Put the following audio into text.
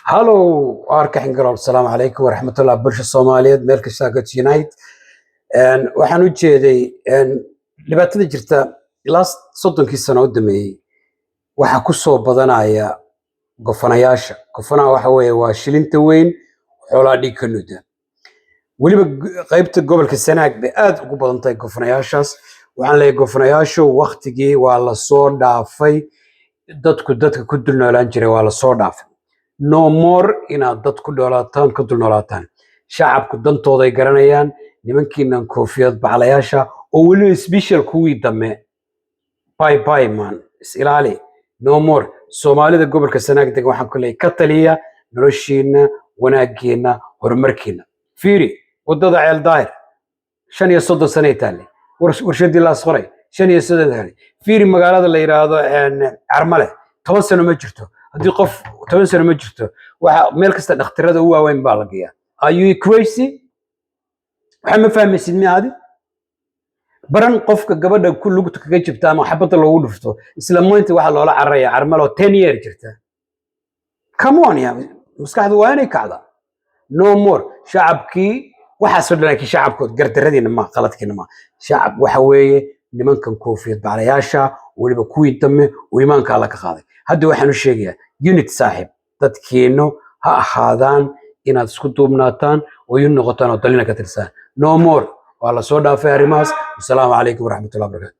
Hallo, Arkaxin Garool. Salaamu calaykum waraxmatullahi bulsha Soomaaliyeed meel kasta ka United. Waxaan u jeeday dhibaatada jirta ilaa 30 sano u dhameeyay waxa ku soo badanaya gofanayaasha. Gofanaha waxa weeye waa shilinta weyn xoolaha dhig ka nuda. Weliba qaybta gobolka Sanaag bay aad ugu badan tahay gofanayaashaas. Waxaan leeyahay gofanayaashu waqtigii waa la soo dhaafay dadka ku dul noolaan jiray waa la soo dhaafay. No more inaad dad ku dhoolaataan ka dul noolaataan. Shacabku dantooda ay garanayaan nimankiinan koofiyad baclayaasha oo weliba special kuwii dame. Bye man is ilaali. No more Soomaalida gobolka Sanaag degan waxaan ku leeyahay ka taliya noloshiina wanaageena horumarkeena. Fiiri wadada ceel daahir 35 sano ay taale warshadii la asqoray 35 taale. Fiiri magaalada la yiraahdo Carmale 10 sano ma jirto. haddii qof 10 sano ma jirto waxa meel kasta dhakhtarada u waaweyn baa la geeyaa. Are you crazy? waxa ma fahmaysid miyaadi baran qofka gabadha ku lugta kaga jibta ama xabada loogu dhufto isla maanta waxa loola cararaya Carmalo 10 year jirta. Come on ya maskaxdu waa inay kacda. No more shacabkii waxa soo dhanay shacabkood gardaradiina ma qaladkiina ma shacab waxa weeye nimankan koofiyad baalayaasha waliba kuwii dame oo iimaanka alla ka qaaday. hadda waxaan u sheegayaa unit saaxib dadkeenu ha ahaadaan inaad isku duubnaataan oo ay noqotaan oo dalina ka tirsan. No more waa la soo dhaafay arrimahaas. Assalaamu calaykum waraxmatullahi wabarakaatuh.